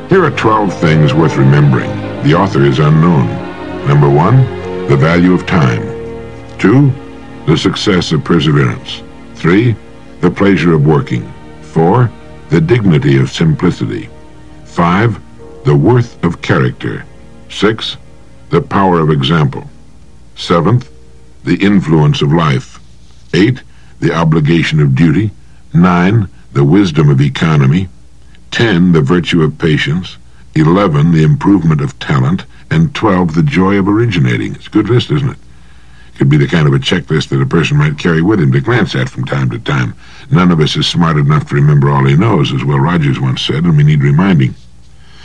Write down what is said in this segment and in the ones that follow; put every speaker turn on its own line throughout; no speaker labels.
Here are 12 things worth remembering. The author is unknown. Number 1, the value of time. 2, the success of perseverance. 3, the pleasure of working. 4, the dignity of simplicity. 5, the worth of character. 6, the power of example. 7th, the influence of life. 8, the obligation of duty. 9, the wisdom of economy. 10, the virtue of patience. 11, the improvement of talent. And 12, the joy of originating. It's a good list, isn't it? Could be the kind of a checklist that a person might carry with him to glance at from time to time. None of us is smart enough to remember all he knows, as Will Rogers once said, and we need reminding.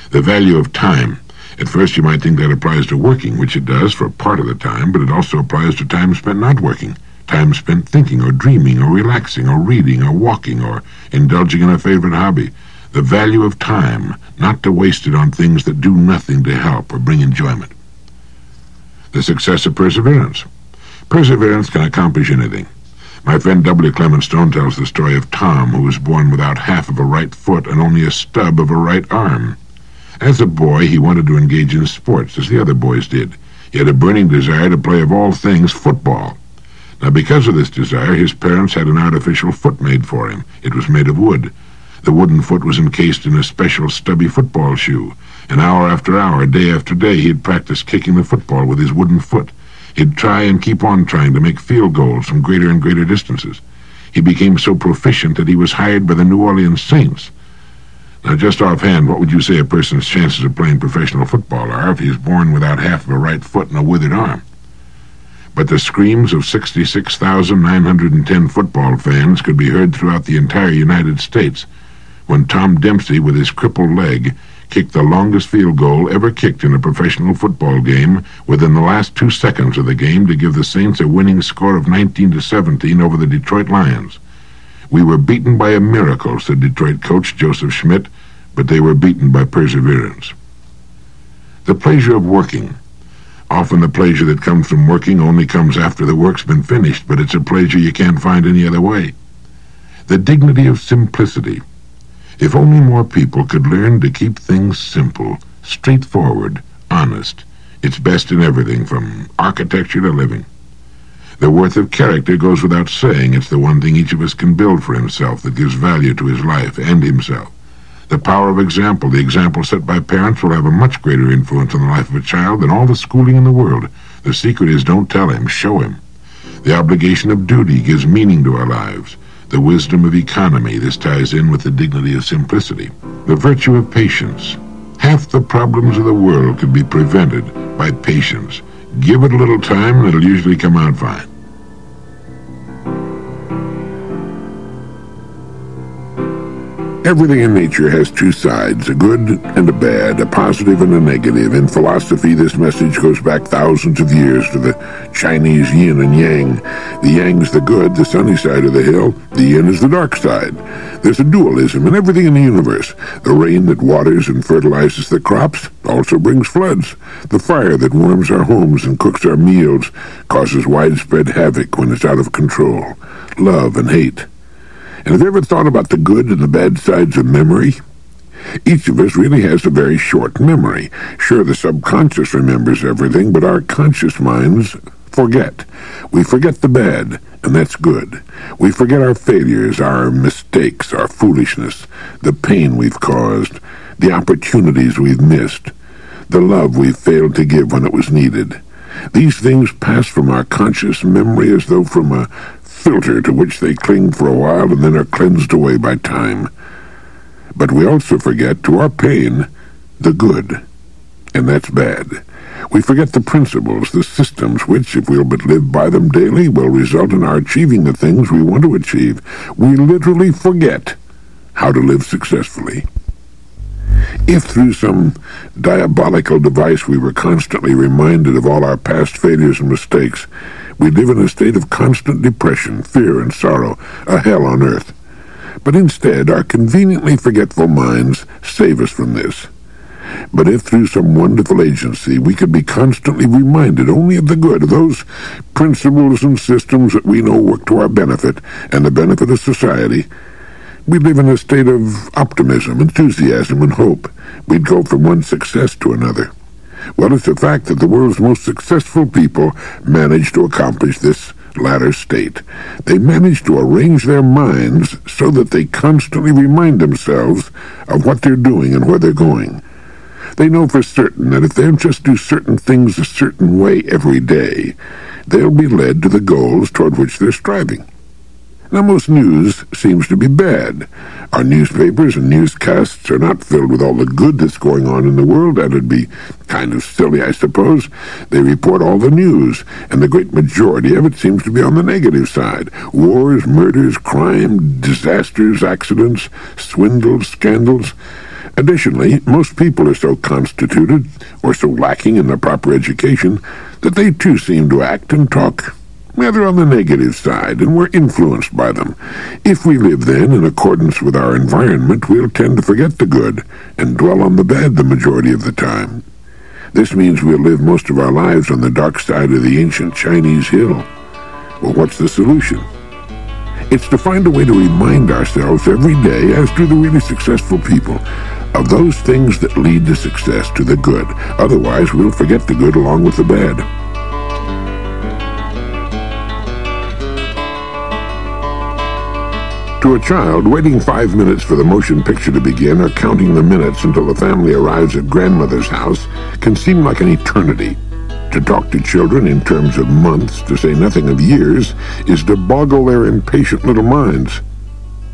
The value of time. At first you might think that applies to working, which it does for part of the time, but it also applies to time spent not working. Time spent thinking or dreaming or relaxing or reading or walking or indulging in a favorite hobby. The value of time, not to waste it on things that do nothing to help or bring enjoyment. The success of perseverance. Perseverance can accomplish anything. My friend W. Clement Stone tells the story of Tom, who was born without half of a right foot and only a stub of a right arm. As a boy, he wanted to engage in sports, as the other boys did. He had a burning desire to play, of all things, football. Now, because of this desire, his parents had an artificial foot made for him. It was made of wood. The wooden foot was encased in a special stubby football shoe. And hour after hour, day after day, he'd practice kicking the football with his wooden foot. He'd try and keep on trying to make field goals from greater and greater distances. He became so proficient that he was hired by the New Orleans Saints. Now, just offhand, what would you say a person's chances of playing professional football are if he is born without half of a right foot and a withered arm? But the screams of 66,910 football fans could be heard throughout the entire United States when Tom Dempsey, with his crippled leg, kicked the longest field goal ever kicked in a professional football game within the last 2 seconds of the game to give the Saints a winning score of 19-17 over the Detroit Lions. "We were beaten by a miracle," said Detroit coach Joseph Schmidt, "but they were beaten by perseverance." The pleasure of working. Often the pleasure that comes from working only comes after the work's been finished, but it's a pleasure you can't find any other way. The dignity of simplicity. If only more people could learn to keep things simple, straightforward, honest. It's best in everything, from architecture to living. The worth of character goes without saying. It's the one thing each of us can build for himself that gives value to his life and himself. The power of example. The example set by parents will have a much greater influence on the life of a child than all the schooling in the world. The secret is don't tell him, show him. The obligation of duty gives meaning to our lives. The wisdom of economy. This ties in with the dignity of simplicity. The virtue of patience. Half the problems of the world could be prevented by patience. Give it a little time and it'll usually come out fine. Everything in nature has two sides, a good and a bad, a positive and a negative. In philosophy, this message goes back thousands of years to the Chinese yin and yang. The yang's the good, the sunny side of the hill. The yin is the dark side. There's a dualism in everything in the universe. The rain that waters and fertilizes the crops also brings floods. The fire that warms our homes and cooks our meals causes widespread havoc when it's out of control. Love and hate. And have you ever thought about the good and the bad sides of memory? Each of us really has a very short memory. Sure, the subconscious remembers everything, but our conscious minds forget. We forget the bad, and that's good. We forget our failures, our mistakes, our foolishness, the pain we've caused, the opportunities we've missed, the love we've failed to give when it was needed. These things pass from our conscious memory as though from a filter to which they cling for a while and then are cleansed away by time. But we also forget, to our pain, the good, and that's bad. We forget the principles, the systems which, if we'll but live by them daily, will result in our achieving the things we want to achieve. We literally forget how to live successfully. If through some diabolical device we were constantly reminded of all our past failures and mistakes, we live in a state of constant depression, fear, and sorrow, a hell on earth. But instead, our conveniently forgetful minds save us from this. But if through some wonderful agency we could be constantly reminded only of the good, of those principles and systems that we know work to our benefit and the benefit of society, We live in a state of optimism, enthusiasm, and hope. We'd go from one success to another. Well, it's a fact that the world's most successful people manage to accomplish this latter state. They manage to arrange their minds so that they constantly remind themselves of what they're doing and where they're going. They know for certain that if they'll just do certain things a certain way every day, they'll be led to the goals toward which they're striving. Now, most news seems to be bad. Our newspapers and newscasts are not filled with all the good that's going on in the world. That'd be kind of silly, I suppose. They report all the news, and the great majority of it seems to be on the negative side. Wars, murders, crime, disasters, accidents, swindles, scandals. Additionally, most people are so constituted, or so lacking in the proper education, that they too seem to act and talk rather on the negative side, and we're influenced by them. If we live, then, in accordance with our environment, we'll tend to forget the good and dwell on the bad the majority of the time. This means we'll live most of our lives on the dark side of the ancient Chinese hill. Well, what's the solution? It's to find a way to remind ourselves every day, as do the really successful people, of those things that lead to success, to the good. Otherwise, we'll forget the good along with the bad. To a child, waiting 5 minutes for the motion picture to begin or counting the minutes until the family arrives at grandmother's house can seem like an eternity. To talk to children in terms of months, to say nothing of years, is to boggle their impatient little minds.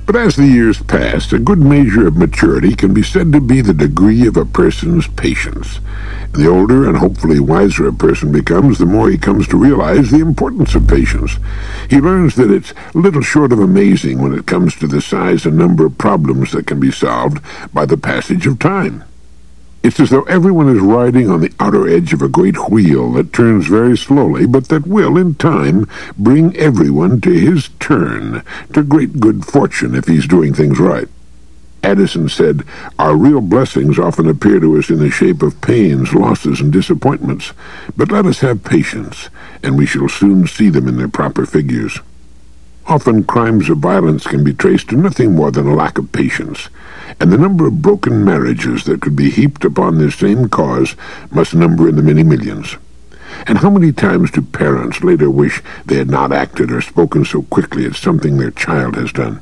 But as the years pass, a good measure of maturity can be said to be the degree of a person's patience. The older and hopefully wiser a person becomes, the more he comes to realize the importance of patience. He learns that it's little short of amazing when it comes to the size and number of problems that can be solved by the passage of time. It's as though everyone is riding on the outer edge of a great wheel that turns very slowly, but that will, in time, bring everyone to his turn, to great good fortune if he's doing things right. Addison said, "Our real blessings often appear to us in the shape of pains, losses, and disappointments, but let us have patience, and we shall soon see them in their proper figures." Often crimes of violence can be traced to nothing more than a lack of patience, and the number of broken marriages that could be heaped upon this same cause must number in the many millions. And how many times do parents later wish they had not acted or spoken so quickly at something their child has done?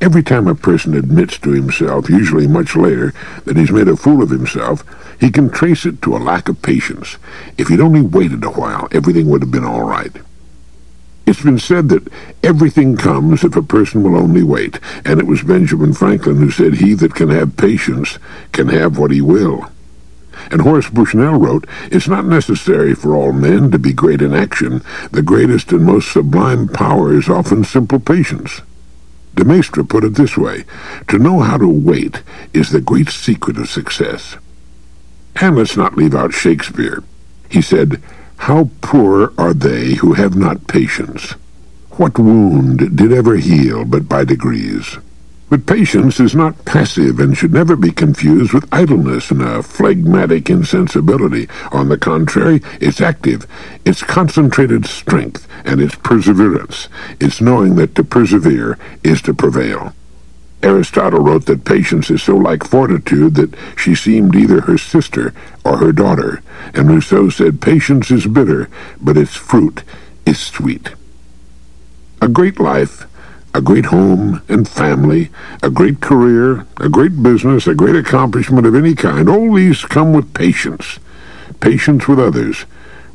Every time a person admits to himself, usually much later, that he's made a fool of himself, he can trace it to a lack of patience. If he'd only waited a while, everything would have been all right. It's been said that everything comes if a person will only wait, and it was Benjamin Franklin who said, "He that can have patience can have what he will." And Horace Bushnell wrote, "It's not necessary for all men to be great in action. The greatest and most sublime power is often simple patience." De Maistre put it this way, "To know how to wait is the great secret of success." And let's not leave out Shakespeare. He said, "How poor are they who have not patience? What wound did ever heal but by degrees?" But patience is not passive and should never be confused with idleness and a phlegmatic insensibility. On the contrary, it's active, it's concentrated strength, and it's perseverance. It's knowing that to persevere is to prevail. Aristotle wrote that patience is so like fortitude that she seemed either her sister or her daughter, and Rousseau said patience is bitter, but its fruit is sweet. A great life, a great home and family, a great career, a great business, a great accomplishment of any kind, all these come with patience. Patience with others,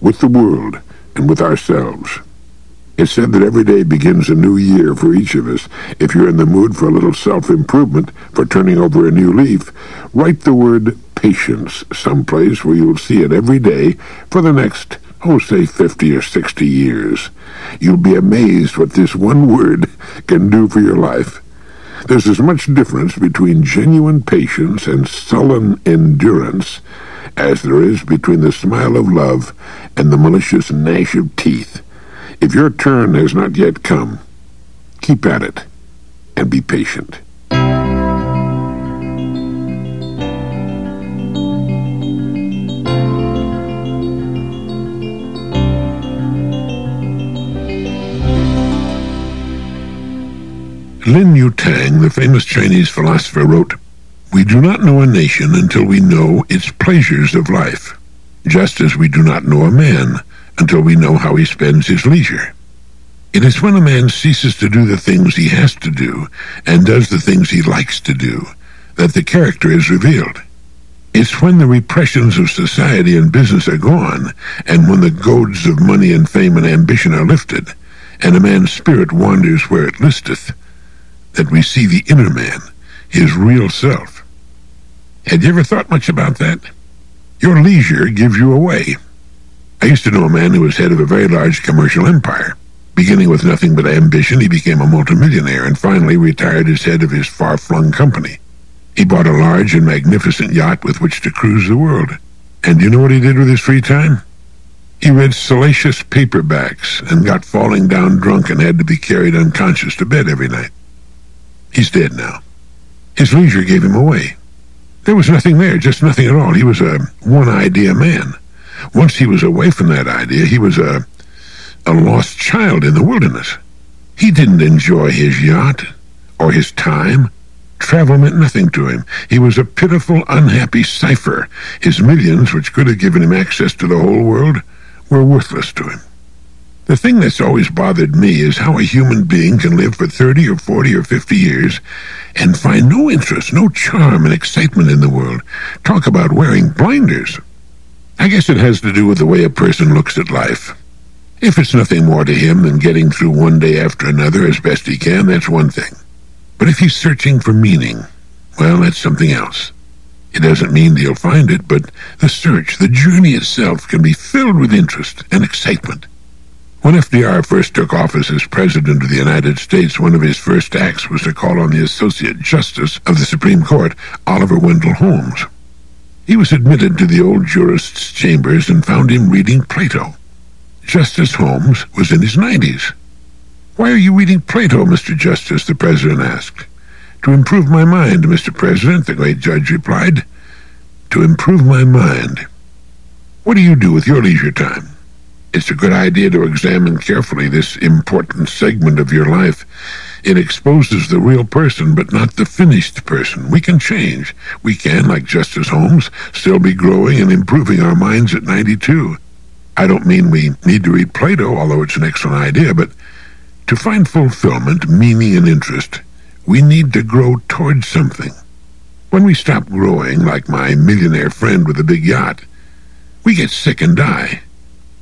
with the world, and with ourselves. It's said that every day begins a new year for each of us. If you're in the mood for a little self-improvement, for turning over a new leaf, write the word patience someplace where you'll see it every day for the next, say 50 or 60 years. You'll be amazed what this one word can do for your life. There's as much difference between genuine patience and sullen endurance as there is between the smile of love and the malicious gnash of teeth. If your turn has not yet come, keep at it and be patient. Lin Yutang, the famous Chinese philosopher, wrote, "We do not know a nation until we know its pleasures of life, just as we do not know a man until we know how he spends his leisure. It is when a man ceases to do the things he has to do and does the things he likes to do that the character is revealed. It's when the repressions of society and business are gone, and when the goads of money and fame and ambition are lifted, and a man's spirit wanders where it listeth, that we see the inner man, his real self." Had you ever thought much about that? Your leisure gives you away. I used to know a man who was head of a very large commercial empire. Beginning with nothing but ambition, he became a multimillionaire and finally retired as head of his far-flung company. He bought a large and magnificent yacht with which to cruise the world. And do you know what he did with his free time? He read salacious paperbacks and got falling down drunk and had to be carried unconscious to bed every night. He's dead now. His leisure gave him away. There was nothing there, just nothing at all. He was a one-idea man. Once he was away from that idea, he was a lost child in the wilderness. He didn't enjoy his yacht or his time. Travel meant nothing to him. He was a pitiful, unhappy cipher. His millions, which could have given him access to the whole world, were worthless to him. The thing that's always bothered me is how a human being can live for 30 or 40 or 50 years and find no interest, no charm and excitement in the world. Talk about wearing blinders. I guess it has to do with the way a person looks at life. If it's nothing more to him than getting through one day after another as best he can, that's one thing. But if he's searching for meaning, well, that's something else. It doesn't mean that he'll find it, but the search, the journey itself, can be filled with interest and excitement. When FDR first took office as President of the United States, one of his first acts was to call on the Associate Justice of the Supreme Court, Oliver Wendell Holmes. He was admitted to the old jurist's chambers and found him reading Plato. Justice Holmes was in his 90s. "Why are you reading Plato, Mr. Justice?" the President asked. "To improve my mind, Mr. President," the great judge replied. "To improve my mind. What do you do with your leisure time? It's a good idea to examine carefully this important segment of your life. It exposes the real person, but not the finished person. We can change. We can, like Justice Holmes, still be growing and improving our minds at 92. I don't mean we need to read Plato, although it's an excellent idea, but to find fulfillment, meaning, and interest, we need to grow towards something. When we stop growing, like my millionaire friend with the big yacht, we get sick and die.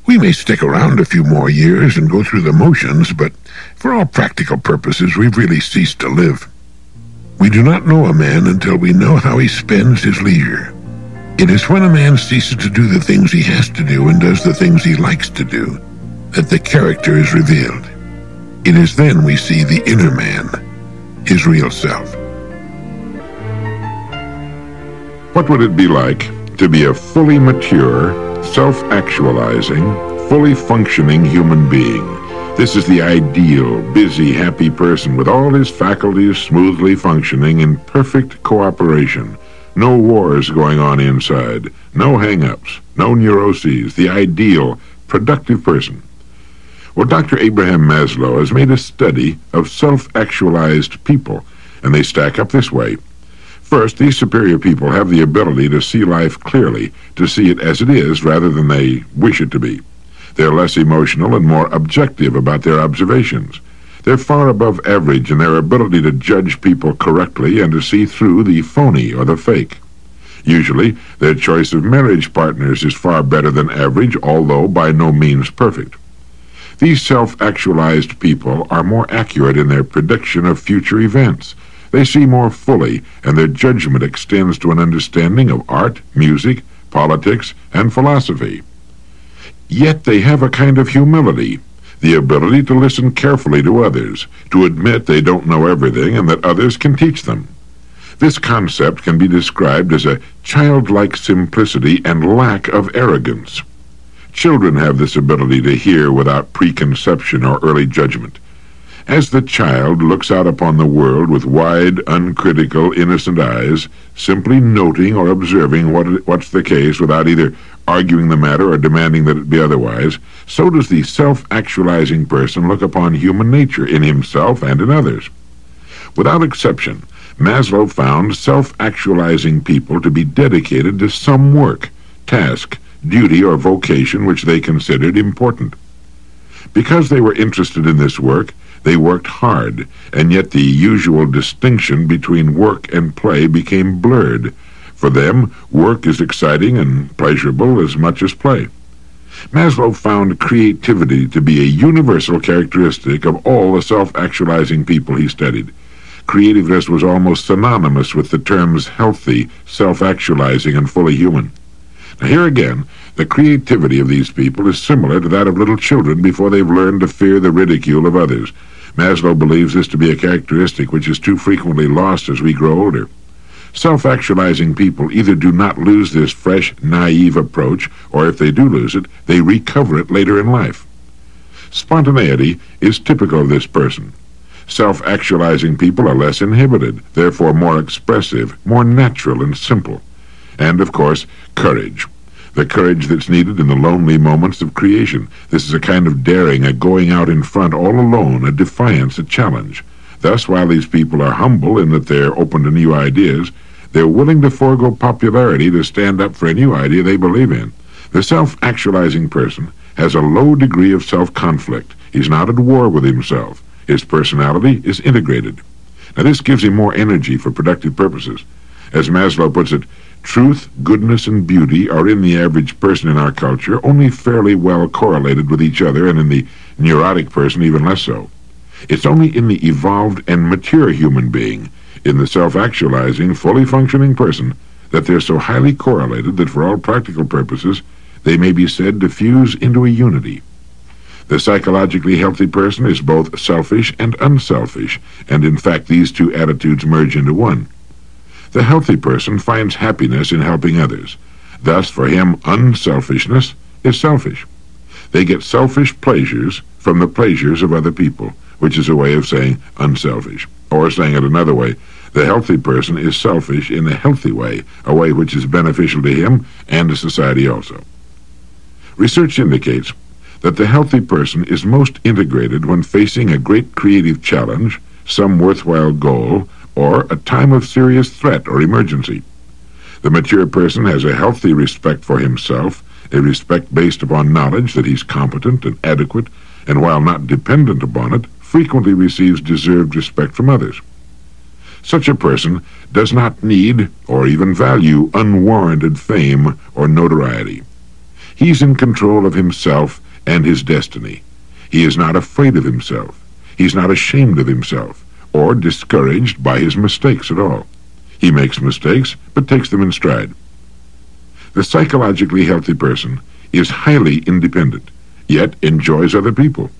We may stick around a few more years and go through the motions, but for all practical purposes, we've really ceased to live. We do not know a man until we know how he spends his leisure. It is when a man ceases to do the things he has to do and does the things he likes to do that the character is revealed. It is then we see the inner man, his real self.
What would it be like to be a fully mature, self-actualizing, fully functioning human being? This is the ideal, busy, happy person with all his faculties smoothly functioning in perfect cooperation. No wars going on inside, no hang-ups, no neuroses, the ideal, productive person. Well, Dr. Abraham Maslow has made a study of self-actualized people, and they stack up this way. First, these superior people have the ability to see life clearly, to see it as it is rather than they wish it to be. They're less emotional and more objective about their observations. They're far above average in their ability to judge people correctly and to see through the phony or the fake. Usually, their choice of marriage partners is far better than average, although by no means perfect. These self-actualized people are more accurate in their prediction of future events. They see more fully, and their judgment extends to an understanding of art, music, politics, and philosophy. Yet they have a kind of humility, the ability to listen carefully to others, to admit they don't know everything and that others can teach them. This concept can be described as a childlike simplicity and lack of arrogance. Children have this ability to hear without preconception or early judgment. As the child looks out upon the world with wide, uncritical, innocent eyes, simply noting or observing what's the case without either arguing the matter or demanding that it be otherwise, so does the self-actualizing person look upon human nature in himself and in others. Without exception, Maslow found self-actualizing people to be dedicated to some work, task, duty, or vocation which they considered important. Because they were interested in this work, they worked hard, and yet the usual distinction between work and play became blurred. For them, work is exciting and pleasurable as much as play. Maslow found creativity to be a universal characteristic of all the self-actualizing people he studied. Creativeness was almost synonymous with the terms healthy, self-actualizing, and fully human. Now here again, the creativity of these people is similar to that of little children before they've learned to fear the ridicule of others. Maslow believes this to be a characteristic which is too frequently lost as we grow older. Self-actualizing people either do not lose this fresh, naive approach, or if they do lose it, they recover it later in life. Spontaneity is typical of this person. Self-actualizing people are less inhibited, therefore more expressive, more natural and simple. And, of course, courage. The courage that's needed in the lonely moments of creation. This is a kind of daring, a going out in front all alone, a defiance, a challenge. Thus, while these people are humble in that they're open to new ideas, they're willing to forego popularity to stand up for a new idea they believe in. The self-actualizing person has a low degree of self-conflict. He's not at war with himself. His personality is integrated. Now, this gives him more energy for productive purposes. As Maslow puts it, truth, goodness, and beauty are in the average person in our culture only fairly well correlated with each other, and in the neurotic person even less so. It's only in the evolved and mature human being, in the self-actualizing, fully functioning person, that they're so highly correlated that for all practical purposes, they may be said to fuse into a unity. The psychologically healthy person is both selfish and unselfish, and in fact these two attitudes merge into one. The healthy person finds happiness in helping others. Thus, for him, unselfishness is selfish. They get selfish pleasures from the pleasures of other people, which is a way of saying unselfish. Or saying it another way, the healthy person is selfish in a healthy way, a way which is beneficial to him and to society also. Research indicates that the healthy person is most integrated when facing a great creative challenge, some worthwhile goal, or a time of serious threat or emergency. The mature person has a healthy respect for himself, a respect based upon knowledge that he's competent and adequate, and while not dependent upon it, frequently receives deserved respect from others. Such a person does not need or even value unwarranted fame or notoriety. He's in control of himself and his destiny. He is not afraid of himself. He's not ashamed of himself or discouraged by his mistakes at all. He makes mistakes, but takes them in stride. The psychologically healthy person is highly independent, yet enjoys other people.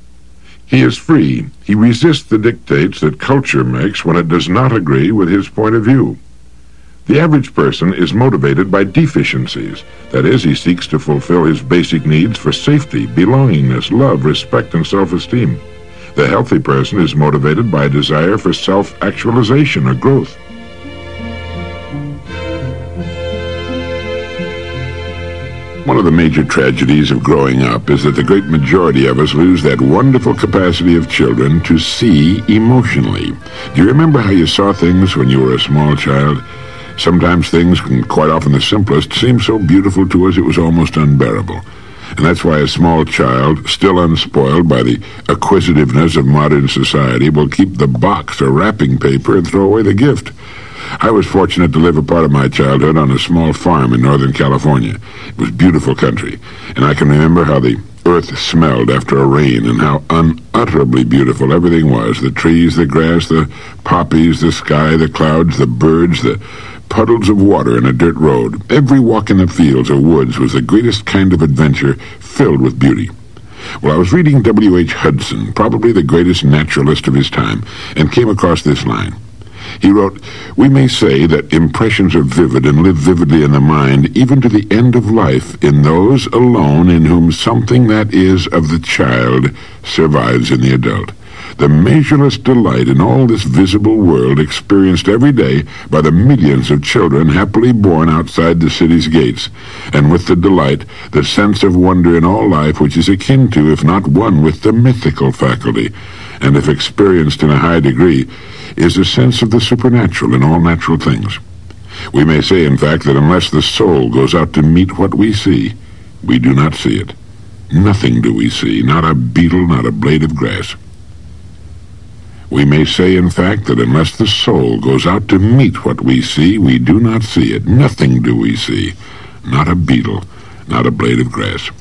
He is free. He resists the dictates that culture makes when it does not agree with his point of view. The average person is motivated by deficiencies. That is, he seeks to fulfill his basic needs for safety, belongingness, love, respect, and self-esteem. The healthy person is motivated by a desire for self-actualization or growth. One of the major tragedies of growing up is that the great majority of us lose that wonderful capacity of children to see emotionally. Do you remember how you saw things when you were a small child? Sometimes things, and quite often the simplest, seemed so beautiful to us it was almost unbearable. And that's why a small child, still unspoiled by the acquisitiveness of modern society, will keep the box or wrapping paper and throw away the gift. I was fortunate to live a part of my childhood on a small farm in Northern California. It was beautiful country, and I can remember how the earth smelled after a rain and how unutterably beautiful everything was. The trees, the grass, the poppies, the sky, the clouds, the birds, the puddles of water in a dirt road. Every walk in the fields or woods was the greatest kind of adventure, filled with beauty. Well, I was reading W.H. Hudson, probably the greatest naturalist of his time, and came across this line. He wrote, "We may say that impressions are vivid and live vividly in the mind, even to the end of life, in those alone in whom something that is of the child survives in the adult. The measureless delight in all this visible world experienced every day by the millions of children happily born outside the city's gates, and with the delight, the sense of wonder in all life which is akin to, if not one with, the mythical faculty.
and if experienced in a high degree, is a sense of the supernatural in all natural things. We may say, in fact, that unless the soul goes out to meet what we see, we do not see it. Nothing do we see, not a beetle, not a blade of grass. We may say, in fact, that unless the soul goes out to meet what we see, we do not see it. Nothing do we see, not a beetle, not a blade of grass.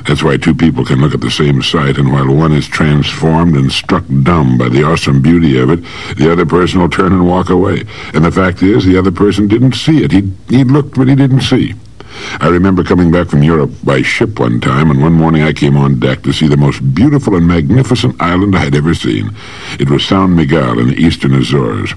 That's why two people can look at the same sight, and while one is transformed and struck dumb by the awesome beauty of it, the other person will turn and walk away. And the fact is, the other person didn't see it. He looked, but he didn't see. I remember coming back from Europe by ship one time, and one morning I came on deck to see the most beautiful and magnificent island I had ever seen. It was San Miguel in the eastern Azores.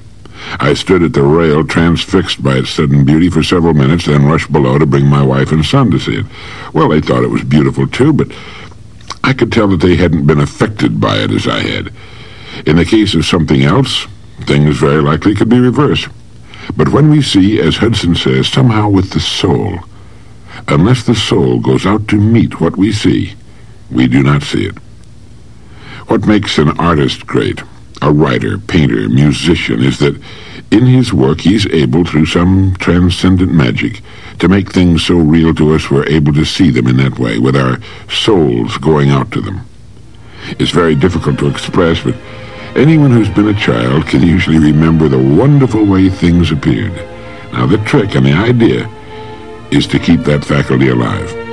I stood at the rail, transfixed by its sudden beauty for several minutes, then rushed below to bring my wife and son to see it. Well, they thought it was beautiful too, but I could tell that they hadn't been affected by it as I had. In the case of something else, things very likely could be reversed. But when we see, as Hudson says, somehow with the soul, unless the soul goes out to meet what we see, we do not see it. What makes an artist great, a writer, painter, musician, is that in his work he's able, through some transcendent magic, to make things so real to us we're able to see them in that way, with our souls going out to them. It's very difficult to express, but anyone who's been a child can usually remember the wonderful way things appeared. Now the trick and the idea is to keep that faculty alive.